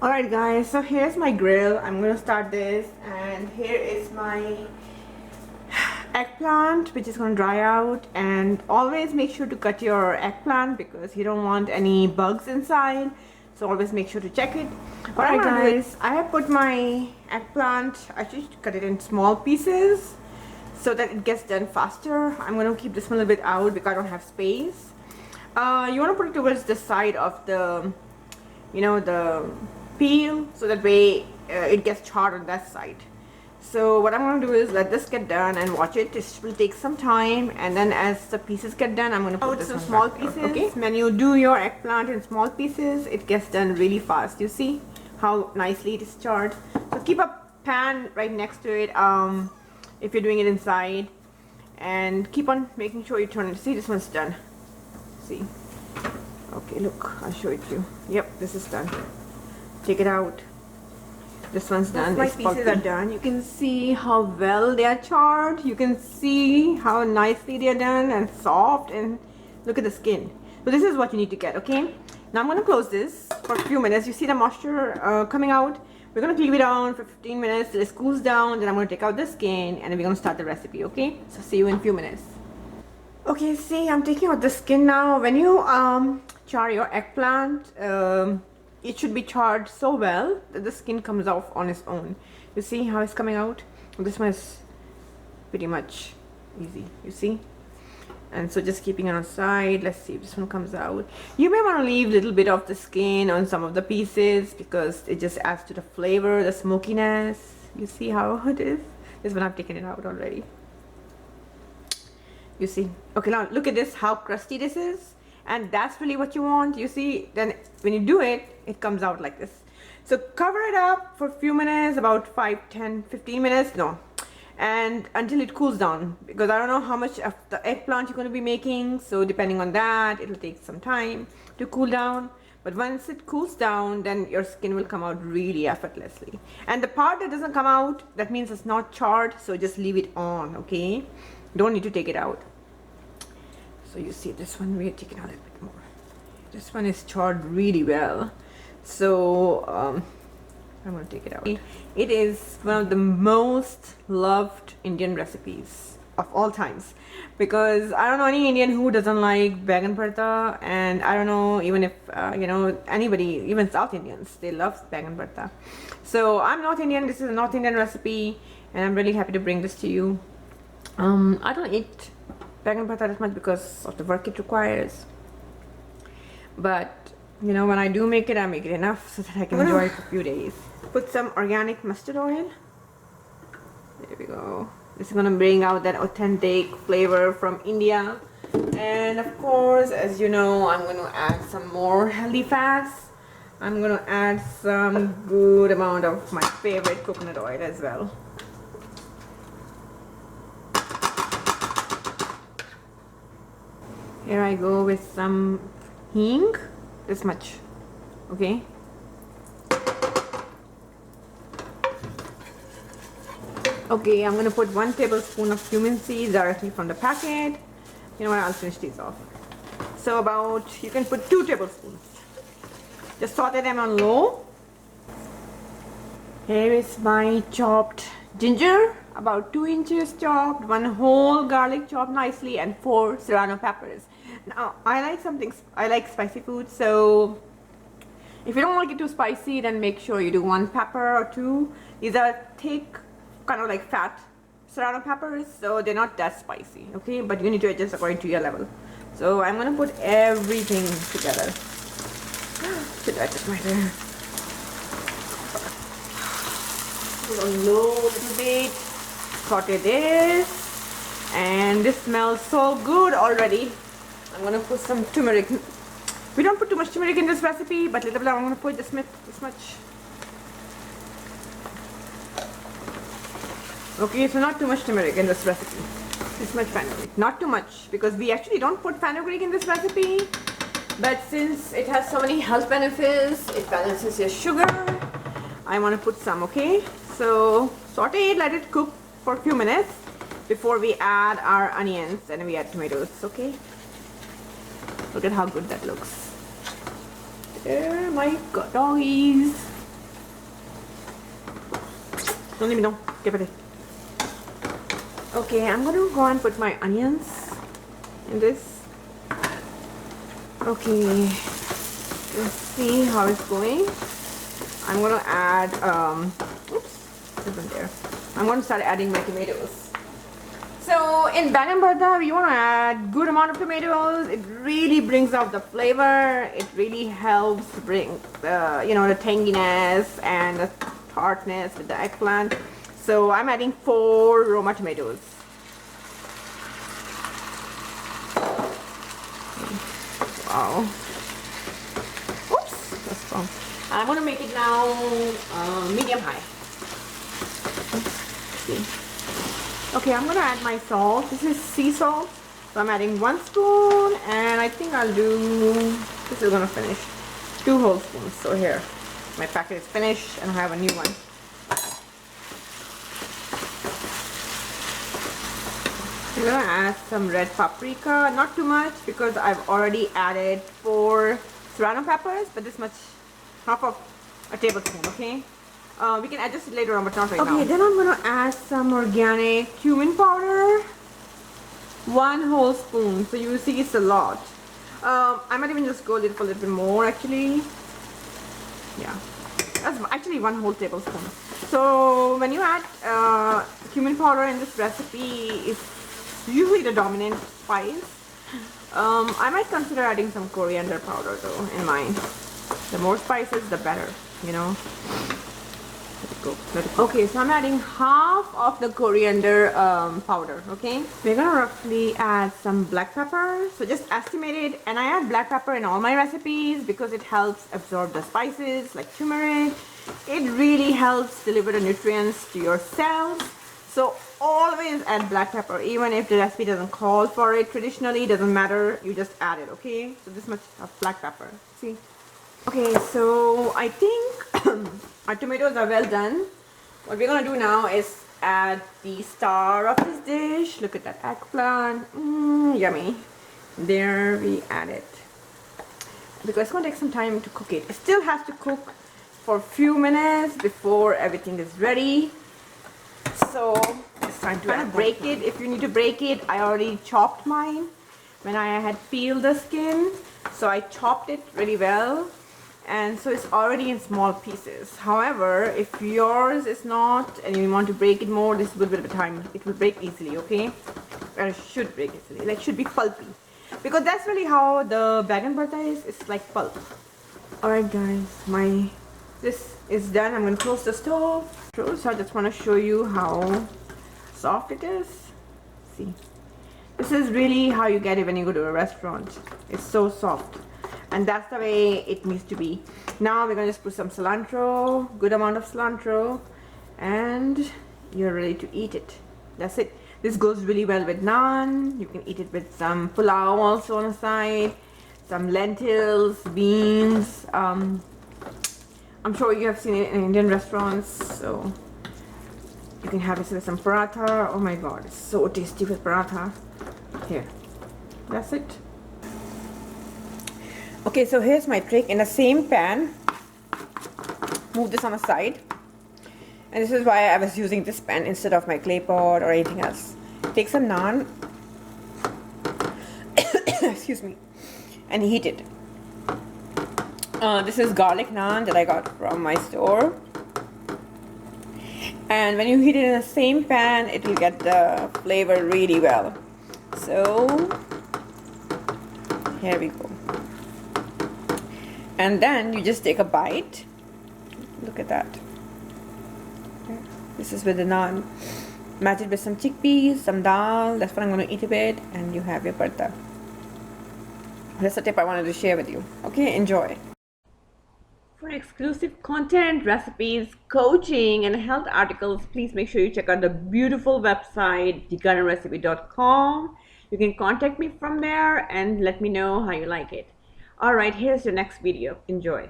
Alright guys, so here's my grill. I'm gonna start this, and here is my eggplant which is gonna dry out. And always make sure to cut your eggplant because you don't want any bugs inside, so always make sure to check it. Alright guys, I have put my eggplant, I should cut it in small pieces so that it gets done faster. I'm gonna keep this one a little bit out because I don't have space. You want to put it towards the side of the the peel, so that way it gets charred on that side. So what I'm going to do is let this get done and watch it. It will take some time, and then as the pieces get done, I'm going to put this some small pieces. Okay, when you do your eggplant in small pieces, it gets done really fast. You see how nicely it is charred. So keep a pan right next to it if you're doing it inside, and keep on making sure you turn it. See, this one's done. See, okay, look, I'll show it to you. Yep, this is done. Take it out. This one's done. My pieces are done. You can see how well they are charred. You can see how nicely they are done and soft, and look at the skin. So this is what you need to get. Okay, now I'm going to close this for a few minutes. You see the moisture coming out. We're going to leave it on for 15 minutes till it cools down. Then I'm going to take out the skin, and then we're going to start the recipe. Okay, so see you in a few minutes. Okay, see, I'm taking out the skin now. When you char your eggplant, it should be charred so well that the skin comes off on its own. You see how it's coming out? This one is pretty much easy, you see? And so just keeping it on side. Let's see if this one comes out. You may want to leave a little bit of the skin on some of the pieces because it just adds to the flavor, the smokiness. You see how it is? This one I've taken it out already. You see? Okay, now look at this, how crusty this is. And that's really what you want. You see, then when you do it, it comes out like this. So cover it up for a few minutes, about 5, 10, 15 minutes, no, and until it cools down, because I don't know how much of the eggplant you're going to be making, so depending on that, it'll take some time to cool down. But once it cools down, then your skin will come out really effortlessly. And the part that doesn't come out, that means it's not charred, so just leave it on, okay? Don't need to take it out. So you see, this one we're taking out a little bit more. This one is charred really well. So I'm going to take it out. It is one of the most loved Indian recipes of all times, because I don't know any Indian who doesn't like Baingan Bharta, and I don't know even if anybody, even South Indians, they love Baingan Bharta. So I'm North Indian. This is a North Indian recipe, and I'm really happy to bring this to you. I don't eat Baingan Bharta that much because of the work it requires, but when I do make it, I make it enough so that I can enjoy it for a few days. Put some organic mustard oil. There we go. This is gonna bring out that authentic flavor from India. And of course, as you know, I'm gonna add some more healthy fats. I'm gonna add some good amount of my favorite coconut oil as well. Here I go with some hing, this much, okay? Okay, I'm gonna put 1 tablespoon of cumin seeds directly from the packet. You know what, I'll finish these off. So you can put 2 tablespoons. Just saute them on low. Here is my chopped ginger, about 2 inches chopped, 1 whole garlic chopped nicely, and 4 serrano peppers. Now I like spicy food, so if you don't like it too spicy, then make sure you do 1 pepper or 2. These are thick, kind of like fat serrano peppers, so they're not that spicy, okay? But you need to adjust according to your level. So I'm gonna put everything together. Should I just right there? Put on low a little bit. Saute this, and this smells so good already. I'm gonna put some turmeric. We don't put too much turmeric in this recipe, but little bit I'm gonna put this much. Okay, so not too much turmeric in this recipe. This much fenugreek, not too much, because we actually don't put fenugreek in this recipe. But since it has so many health benefits, it balances your sugar, I want to put some, okay? So saute it, let it cook for a few minutes before we add our onions and we add tomatoes, okay? Look at how good that looks. There, my doggies. Don't let me know. Give it. Okay, I'm gonna go and put my onions in this. Okay, let's see how it's going. I'm gonna add oops, isn't there? I'm gonna start adding my tomatoes. So in Baingan Bharta, we want to add good amount of tomatoes. It really brings out the flavor. It really helps bring the, you know, the tanginess and the tartness with the eggplant. So I'm adding 4 Roma tomatoes. Wow. Oops, that's wrong. I'm going to make it now medium high. Let's see. Okay, I'm gonna add my salt. This is sea salt. So I'm adding 1 spoon, and I think I'll do, this is gonna finish 2 whole spoons. So here, my packet is finished, and I have a new one. I'm gonna add some red paprika, not too much because I've already added 4 serrano peppers, but this much, half of a tablespoon, okay? We can adjust it later on, but not right now. Okay, then I'm gonna add some organic cumin powder. 1 whole spoon. So you will see it's a lot. I might even just go a little bit more actually. Yeah, that's actually 1 whole tablespoon. So when you add cumin powder in this recipe, it's usually the dominant spice. I might consider adding some coriander powder though in mine. The more spices, the better, you know. Let it go. Okay, so I'm adding half of the coriander powder. Okay, we're gonna roughly add some black pepper. So just estimate it, and I add black pepper in all my recipes because it helps absorb the spices like turmeric. It really helps deliver the nutrients to your cells. So always add black pepper, even if the recipe doesn't call for it. Traditionally, it doesn't matter. You just add it. Okay, so this much of black pepper. See. Okay, so I think our tomatoes are well done. What we're gonna do now is add the star of this dish. Look at that eggplant. Yummy. There we add it. Because it's gonna take some time to cook it. It still has to cook for a few minutes before everything is ready. So it's time to break it. If you need to break it, I already chopped mine when I had peeled the skin. So I chopped it really well. And so it's already in small pieces. However, if yours is not and you want to break it more, this is a little bit of time. It will break easily, okay? Or it should break easily. Like, should be pulpy. Because that's really how the Baingan Bharta is. It's like pulp. Alright guys, this is done. I'm going to close the stove. So I just want to show you how soft it is. See. This is really how you get it when you go to a restaurant. It's so soft. And that's the way it needs to be. Now we're gonna just put some cilantro, good amount of cilantro, and you're ready to eat it. That's it. This goes really well with naan. You can eat it with some pulao also on the side, some lentils, beans. I'm sure you have seen it in Indian restaurants, so you can have it with some paratha. Oh my god, it's so tasty with paratha. Here, that's it. Okay, so here's my trick. In the same pan, move this on the side, and this is why I was using this pan instead of my clay pot or anything else. Take some naan, excuse me, and heat it. This is garlic naan that I got from my store, and when you heat it in the same pan, it will get the flavor really well. So here we go. And then you just take a bite. Look at that. This is with the naan. Match it with some chickpeas, some dal. That's what I'm going to eat with. And you have your bharta. That's a tip I wanted to share with you. Okay, enjoy. For exclusive content, recipes, coaching, and health articles, please make sure you check out the beautiful website, thegardenrecipe.com. You can contact me from there and let me know how you like it. Alright, here's your next video. Enjoy.